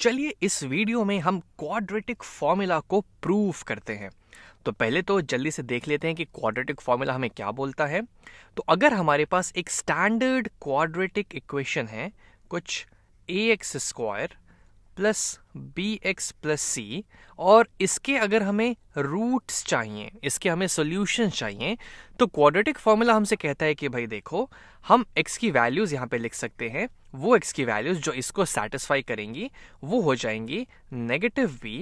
चलिए इस वीडियो में हम क्वाड्रेटिक फॉर्मूला को प्रूव करते हैं। तो पहले तो जल्दी से देख लेते हैं कि क्वाड्रेटिक फॉर्मूला हमें क्या बोलता है। तो अगर हमारे पास एक स्टैंडर्ड क्वाड्रेटिक इक्वेशन है, कुछ ax square plus B X plus C, और इसके अगर हमें रूट्स चाहिए, इसके हमें सोल्यूशन चाहिए, तो क्वाड्रेटिक फॉर्मूला हमसे कहता है कि भाई देखो, हम x की वैल्यूज यहाँ पे लिख सकते हैं। वो x की वैल्यूज जो इसको सेटिस्फाई करेंगी वो हो जाएंगी नेगेटिव b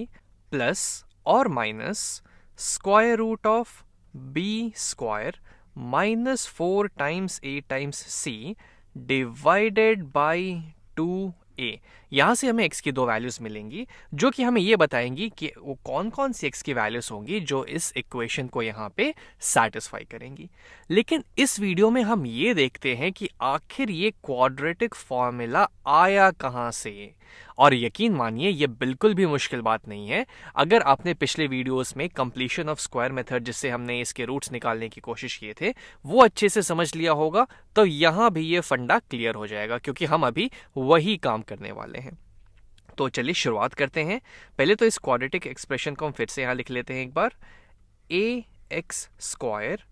प्लस और minus square root of B square minus 4 times a times c divided by 2a। यहां से हमें x की दो वैल्यूज मिलेंगी जो कि हमें ये बताएंगी कि वो कौन कौन सी x की वैल्यूज होंगी जो इस इक्वेशन को यहां पे सेटिस्फाई करेंगी। लेकिन इस वीडियो में हम ये देखते हैं कि आखिर ये क्वाड्रेटिक फॉर्मूला आया कहां से। और यकीन मानिए ये बिल्कुल भी मुश्किल बात नहीं है। अगर आपने पिछले वीडियोस में कंप्लीशन ऑफ स्क्वायर मेथड, जिससे हमने इसके रूट्स निकालने की कोशिश किए थे, वो अच्छे से समझ लिया होगा, तो यहां भी ये फंडा क्लियर हो जाएगा, क्योंकि हम अभी वही काम करने वाले हैं। तो चलिए शुरुआत करते हैं। पहले तो इस क्वाड्रेटिक एक्सप्रेशन को हम फिर से यहां लिख लेते हैं एक बार। A X square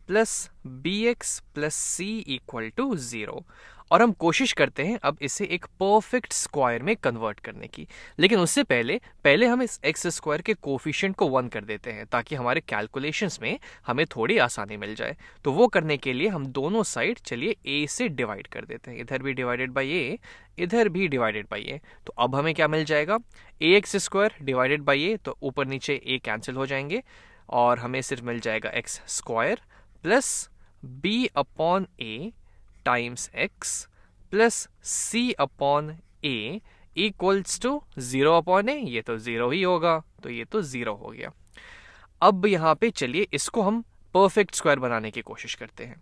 plus B X plus C equal to 0। और हम कोशिश करते हैं अब इसे एक परफेक्ट स्क्वायर में कन्वर्ट करने की। लेकिन उससे पहले हम इस एक्स स्क्वायर के कोफिशिएंट को 1 कर देते हैं, ताकि हमारे कैलकुलेशंस में हमें थोड़ी आसानी मिल जाए। तो वो करने के लिए हम दोनों साइड चलिए a से डिवाइड कर देते हैं। इधर भी डिवाइडेड बाई a, इधर भी डिवाइडेड बाई a। तो अब हमें क्या मिल जाएगा, A X square divided by a, तो ऊपर नीचे a कैंसिल हो जाएंगे और हमें सिर्फ मिल जाएगा x square plus b upon a times x plus c upon a equals to 0 upon a। ये तो 0 ही होगा, तो ये तो 0 हो गया। अब यहाँ पे चलिए इसको हम परफेक्ट स्क्वायर बनाने की कोशिश करते हैं।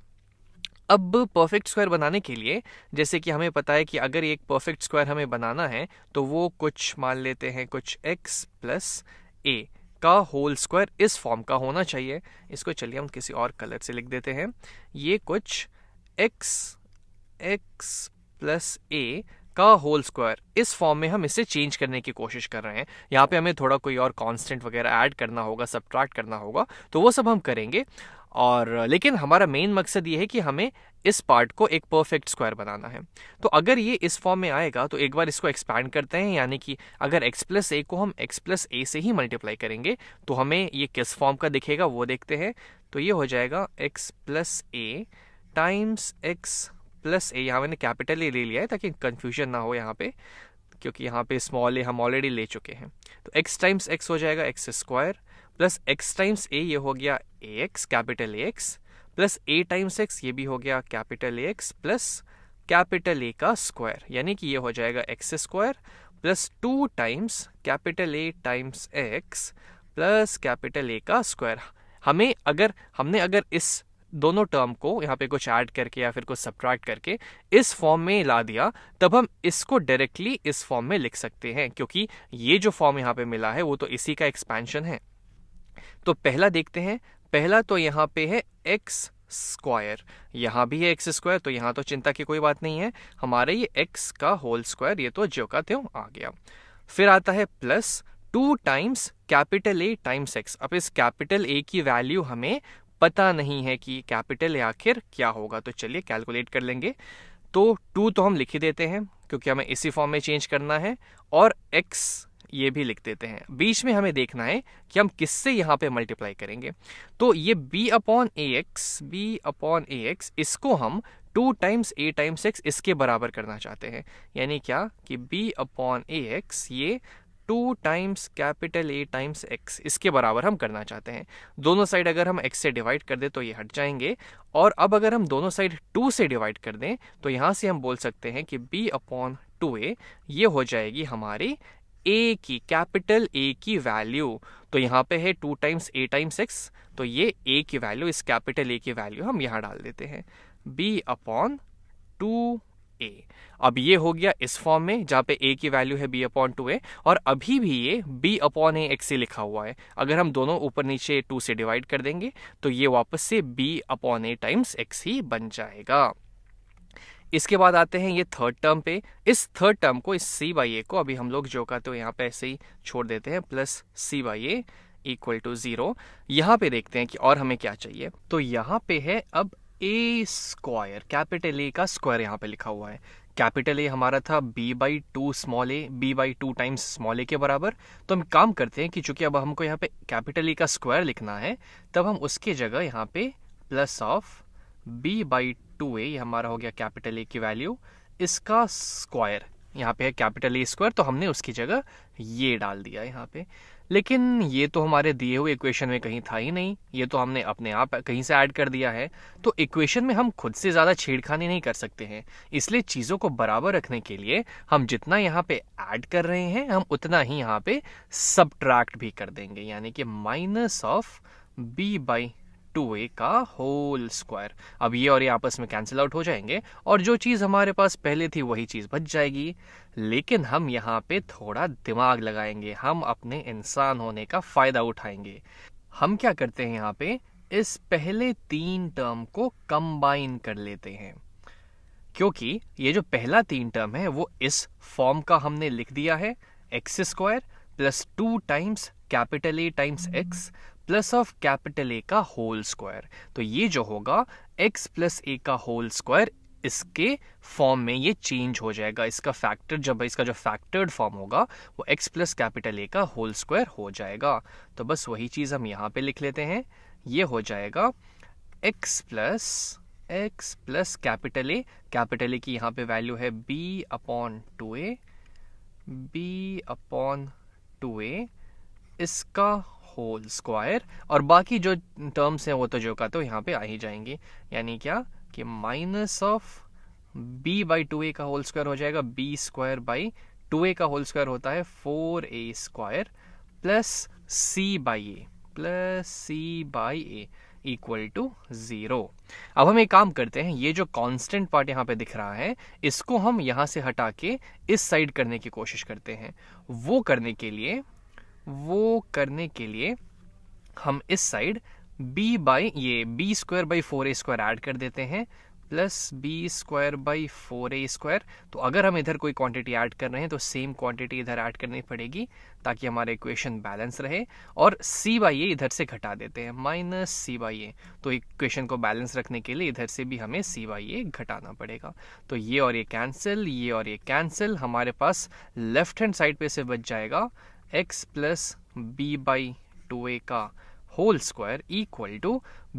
अब परफेक्ट स्क्वायर बनाने के लिए, जैसे कि हमें पता है कि अगर एक परफेक्ट स्क्वायर हमें बनाना है तो वो कुछ मान लेते हैं, कुछ x प्लस a का होल स्क्वायर इस फॉर्म का होना चाहिए। इसको चलिए हम किसी और कलर से लिख देते हैं। ये कुछ x प्लस a का होल स्क्वायर, इस फॉर्म में हम इसे चेंज करने की कोशिश कर रहे हैं। यहाँ पे हमें थोड़ा कोई और कांस्टेंट वगैरह ऐड करना होगा, सब्ट्रैक्ट करना होगा, तो वो सब हम करेंगे। और लेकिन हमारा मेन मकसद ये है कि हमें इस पार्ट को एक परफेक्ट स्क्वायर बनाना है। तो अगर ये इस फॉर्म में आएगा तो एक बार इसको एक्सपैंड करते हैं, यानी कि अगर x प्लस ए को हम x प्लस ए से ही मल्टीप्लाई करेंगे तो हमें ये किस फॉर्म का दिखेगा वो देखते हैं। तो ये हो जाएगा x प्लस ए टाइम्स x प्लस ए। यहाँ मैंने कैपिटल ए ले लिया है ताकि कंफ्यूजन ना हो यहाँ पे, क्योंकि यहाँ पे स्मॉल ए हम ऑलरेडी ले चुके हैं। तो x टाइम्स x हो जाएगा x square plus x times A, ये हो गया A X capital A X, plus a times x, ये भी हो गया capital A X plus capital A का स्क्वायर, यानी कि ये हो जाएगा x square plus 2 times capital A times X plus capital A का स्क्वायर। हमने अगर इस दोनों टर्म को यहाँ पे कुछ ऐड करके या फिर कुछ सब्ट्रैक्ट करके इस फॉर्म में ला दिया, तब हम इसको डायरेक्टली इस फॉर्म में लिख सकते हैं, क्योंकि ये जो फॉर्म यहाँ पे मिला है वो तो इसी का एक्सपेंशन है। तो पहला देखते हैं। पहला तो यहाँ पे है एक्स स्क्वायर, यहाँ भी है एक्स स्क्वायर, तो यहाँ तो चिंता की कोई बात नहीं है। हमारे ये एक्स का होल स्क्वायर, ये तो ज्यों का त्यों आ गया। फिर आता है plus 2 times capital A times x. अब इस कैपिटल ए की वैल्यू हमें पता नहीं है कि कैपिटल ए आखिर क्या होगा, तो चलिए कैलकुलेट कर लेंगे। तो 2 तो हम लिख ही देते हैं क्योंकि हमें इसी फॉर्म में चेंज करना है, और x ये भी लिख देते हैं। बीच में हमें देखना है कि हम किससे यहाँ पे मल्टीप्लाई करेंगे। तो ये b अपॉन ए एक्स, इसको हम 2 टाइम्स a टाइम्स x इसके बराबर करना चाहते हैं, यानी क्या कि b अपॉन ए एक्स ये 2 times capital A times x इसके बराबर हम करना चाहते हैं। दोनों साइड अगर हम x से डिवाइड कर दें तो ये हट जाएंगे, और अब अगर हम दोनों साइड 2 से डिवाइड कर दें तो यहाँ से हम बोल सकते हैं कि b अपॉन 2a ये हो जाएगी हमारी a की, कैपिटल A की वैल्यू। तो यहाँ पे है 2 टाइम्स a टाइम्स x, तो ये a की वैल्यू, इस कैपिटल A की वैल्यू हम यहाँ डाल देते हैं, b अपॉन 2a। अब ये हो गया इस फॉर्म में जहाँ पे a की वैल्यू है b अपॉन 2a, और अभी भी ये b अपॉन a x से लिखा हुआ है। अगर हम दोनों ऊपर नीचे 2 से डिवाइड कर देंगे तो ये वापस से b upon a times x ही बन जाएगा। इसके बाद आते हैं ये थर्ड टर्म पे। इस थर्ड टर्म को, इस सी बाई ए को अभी हम लोग जो का तो यहाँ पे ऐसे ही छोड़ देते हैं, plus C by A equal to 0। यहाँ पे देखते हैं कि और हमें क्या चाहिए। तो यहाँ पे है अब ए स्क्वायर, कैपिटल ए का स्क्वायर यहाँ पे लिखा हुआ है। कैपिटल ए हमारा था b by two small A, b by two times small A के बराबर। तो हम काम करते हैं कि चूंकि अब हमको यहाँ पे कैपिटल ए का स्क्वायर लिखना है, तब हम उसकी जगह यहाँ पे plus of b by two A, हमारा हो गया कैपिटल ए की वैल्यू, इसका स्क्वायर यहाँ पे है कैपिटल ए स्क्वायर, तो हमने उसकी जगह ये डाल दिया यहाँ पे। लेकिन ये तो हमारे दिए हुए इक्वेशन में कहीं था ही नहीं, ये तो हमने अपने आप कहीं से ऐड कर दिया है। तो इक्वेशन में हम खुद से ज़्यादा छेड़खानी नहीं कर सकते हैं, इसलिए चीज़ों को बराबर रखने के लिए हम जितना यहाँ पे ऐड कर रहे हैं, हम उतना ही यहाँ पे सबट्रैक्ट भी कर देंगे, यानी कि minus of b by two A का होल स्क्वायर। अब ये और ये आपस में कैंसिल आउट हो जाएंगे और जो चीज़ हमारे पास पहले थी वही चीज़ बच जाएगी। लेकिन हम यहाँ पे थोड़ा दिमाग लगाएंगे, हम अपने इंसान होने का फायदा उठाएंगे। हम क्या करते हैं, यहाँ पे इस पहले 3 टर्म को कंबाइन कर लेते हैं, क्योंकि ये जो पहला 3 टर्म है वो इस फॉर्म का हमने लिख दिया है, x square plus 2 times capital A times X plus of capital A का होल स्क्वायर। तो ये जो होगा x प्लस ए का होल स्क्वायर, इसके फॉर्म में ये चेंज हो जाएगा। इसका फैक्टर, जब इसका जो फैक्टर्ड फॉर्म होगा वो x प्लस कैपिटल ए का होल स्क्वायर हो जाएगा। तो बस वही चीज़ हम यहाँ पे लिख लेते हैं, ये हो जाएगा x प्लस कैपिटल ए की यहाँ पे वैल्यू है b अपॉन टू ए, इसका होल स्क्वायर, और बाकी जो टर्म्स हैं वो तो जो का तो यहाँ पे आ ही जाएंगे, यानी क्या कि minus of b by two A का होल स्क्वायर हो जाएगा, b square by two A का होल स्क्वायर होता है 4a square plus c by A equal to 0। अब हम एक काम करते हैं, ये जो कांस्टेंट पार्ट यहाँ पे दिख रहा है इसको हम यहाँ से हटा के इस साइड करने की कोशिश करते हैं। वो करने के लिए हम इस side b square by 4a square add कर देते हैं, plus b square by 4a square. तो अगर हम इधर कोई क्वांटिटी ऐड कर रहे हैं तो सेम क्वांटिटी इधर ऐड करनी पड़ेगी ताकि हमारा इक्वेशन बैलेंस रहे, और c बाई ए इधर से घटा देते हैं, माइनस c बाई ए। तो इक्वेशन को बैलेंस रखने के लिए इधर से भी हमें c बाई ए घटाना पड़ेगा। तो ये और ये कैंसिल, हमारे पास लेफ्ट हैंड साइड पे से बच जाएगा x plus b by two A का whole square equal to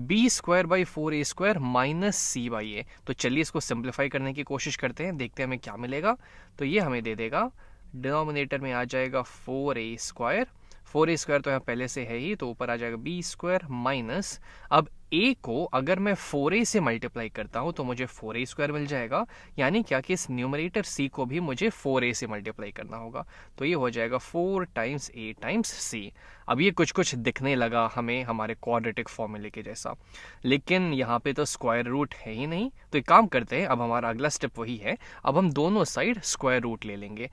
b square by 4a square minus c by A. तो चलिए इसको सिंप्लीफाई करने की कोशिश करते हैं, देखते हैं हमें क्या मिलेगा। तो ये हमें दे देगा, डिनोमिनेटर में आ जाएगा 4a स्क्वायर तो यहाँ पहले से है ही, तो ऊपर आ जाएगा b स्क्वायर माइनस, अब a को अगर मैं 4a से मल्टीप्लाई करता हूँ तो मुझे 4a स्क्वायर मिल जाएगा, यानी क्या कि इस न्यूमरेटर c को भी मुझे 4a से मल्टीप्लाई करना होगा। तो ये हो जाएगा 4 टाइम्स a टाइम्स c। अब ये कुछ दिखने लगा हमें हमारे क्वाड्रेटिक फॉर्मूले के जैसा, लेकिन यहाँ पे तो स्क्वायर रूट है ही नहीं। तो एक काम करते हैं, अब हमारा अगला स्टेप वही है, अब हम दोनों साइड स्क्वायर रूट ले लेंगे,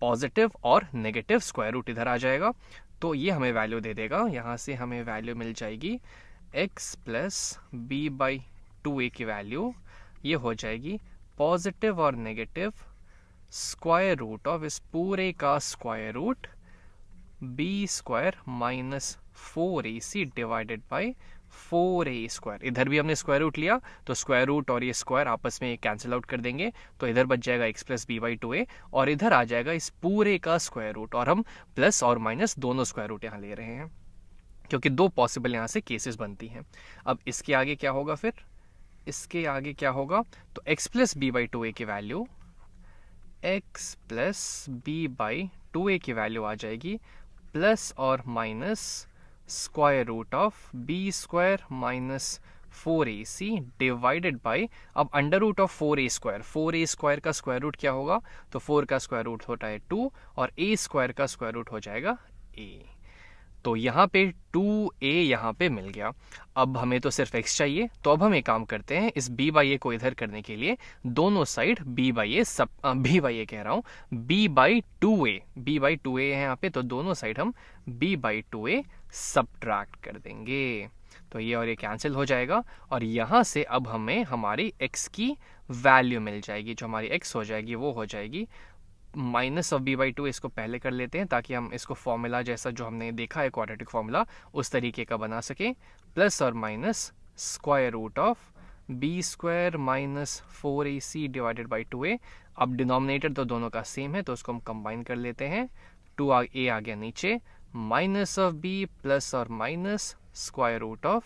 पॉजिटिव और नेगेटिव स्क्वायर रूट इधर आ जाएगा। तो ये हमें वैल्यू दे देगा, यहाँ से हमें वैल्यू मिल जाएगी x plus b by two A की वैल्यू, ये हो जाएगी पॉजिटिव और नेगेटिव स्क्वायर रूट ऑफ इस पूरे का square root b square minus 4ac divided by 4a square. इधर भी हमने स्क्वायर रूट लिया तो स्क्वायर रूट और ये स्क्वायर आपस में कैंसिल आउट कर देंगे, तो इधर बच जाएगा x plus b by two A, और इधर आ जाएगा इस पूरे का स्क्वायर रूट, और हम प्लस और माइनस दोनों स्क्वायर रूट यहाँ ले रहे हैं क्योंकि दो पॉसिबल यहाँ से केसेस बनती हैं। अब इसके आगे क्या होगा, फिर इसके आगे क्या होगा, तो x plus b by two A की value, x plus b by two A की वैल्यू आ जाएगी प्लस और minus square root of b square minus 4ac divided by, अब under root of 4a square का स्क्वायर रूट क्या होगा, तो 4 का स्क्वायर रूट होता है 2 और a स्क्वायर का स्क्वायर रूट हो जाएगा a। तो यहाँ पे 2a यहाँ पे मिल गया। अब हमें तो सिर्फ x चाहिए, तो अब हम एक काम करते हैं, इस b बाई ए को इधर करने के लिए दोनों साइड b बाई ए कह रहा हूँ b बाई टू ए है यहाँ पे, तो दोनों साइड हम b by two A subtract कर देंगे। तो ये और ये कैंसिल हो जाएगा और यहाँ से अब हमें हमारी x की वैल्यू मिल जाएगी। जो हमारी x हो जाएगी वो हो जाएगी माइनस ऑफ b/2। इसको पहले कर लेते हैं ताकि हम इसको फॉर्मूला जैसा जो हमने देखा है क्वाड्रेटिक फॉर्मूला उस तरीके का बना सकें। प्लस और minus square root of b² minus 4ac divided by 2a। अब डिनोमिनेटर तो दोनों का सेम है तो उसको हम कंबाइन कर लेते हैं। 2a आ गया नीचे, माइनस ऑफ b प्लस और minus square root of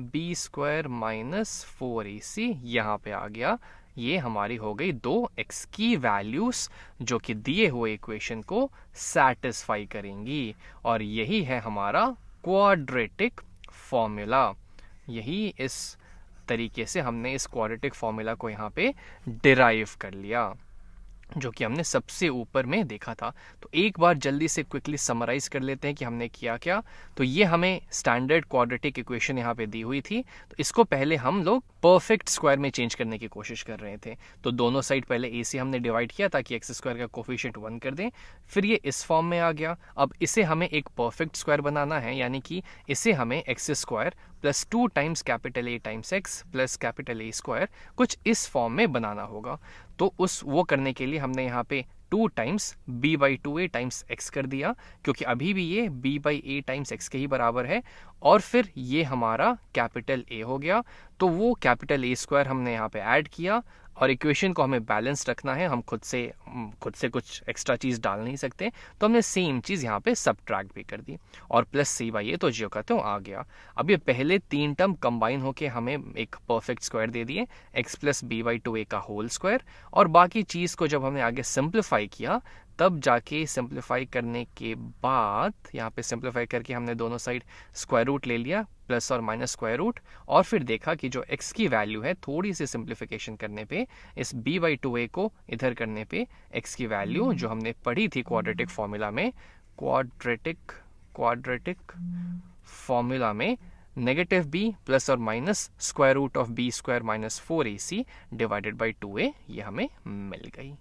b² minus 4ac यहाँ पे आ गया। ये हमारी हो गई दो x की वैल्यूज जो कि दिए हुए इक्वेशन को सैटिस्फाई करेंगी और यही है हमारा क्वाड्रेटिक फॉर्मूला। यही इस तरीके से हमने इस क्वाड्रेटिक फॉर्मूला को यहाँ पे डिराइव कर लिया जो कि हमने सबसे ऊपर में देखा था। तो एक बार जल्दी से क्विकली समराइज कर लेते हैं कि हमने किया क्या। तो ये हमें स्टैंडर्ड क्वाड्रेटिक इक्वेशन यहाँ पे दी हुई थी, तो इसको पहले हम लोग परफेक्ट स्क्वायर में चेंज करने की कोशिश कर रहे थे। तो दोनों साइड पहले a से हमने डिवाइड किया ताकि x² का कोफिशिएंट 1 कर दें, फिर ये इस फॉर्म में आ गया। अब इसे हमें एक परफेक्ट स्क्वायर बनाना है, यानी कि इसे हमें x² plus 2 times capital A times x plus capital A² कुछ इस फॉर्म में बनाना होगा। तो वो करने के लिए हमने यहाँ पे 2 टाइम्स b/2a टाइम्स x कर दिया, क्योंकि अभी भी ये b/a टाइम्स x के ही बराबर है। और फिर ये हमारा कैपिटल A हो गया, तो वो कैपिटल A² हमने यहाँ पे ऐड किया। और इक्वेशन को हमें बैलेंस रखना है, हम खुद से कुछ एक्स्ट्रा चीज़ डाल नहीं सकते, तो हमने सेम चीज़ यहाँ पे सब्ट्रैक्ट भी कर दी और प्लस c/a तो जो कहते हो आ गया। अब ये पहले 3 टर्म कंबाइन होके हमें एक परफेक्ट स्क्वायर दे दिए, x प्लस b/2a का होल स्क्वायर। और बाकी चीज़ को जब हमने आगे सिंप्लीफाई किया तब जाके सिंप्लीफाई करने के बाद यहाँ पे सिंप्लीफाई करके हमने दोनों साइड स्क्वायर रूट ले लिया, प्लस और माइनस स्क्वायर रूट। और फिर देखा कि जो x की वैल्यू है थोड़ी सी सिंप्लीफिकेशन करने पे, इस b/2a को इधर करने पे x की वैल्यू जो हमने पढ़ी थी क्वाड्रेटिक फॉर्मूला में, क्वाड्रेटिक फॉर्मूला में नेगेटिव b प्लस और minus square root of b² minus 4ac divided by 2a ये हमें मिल गई।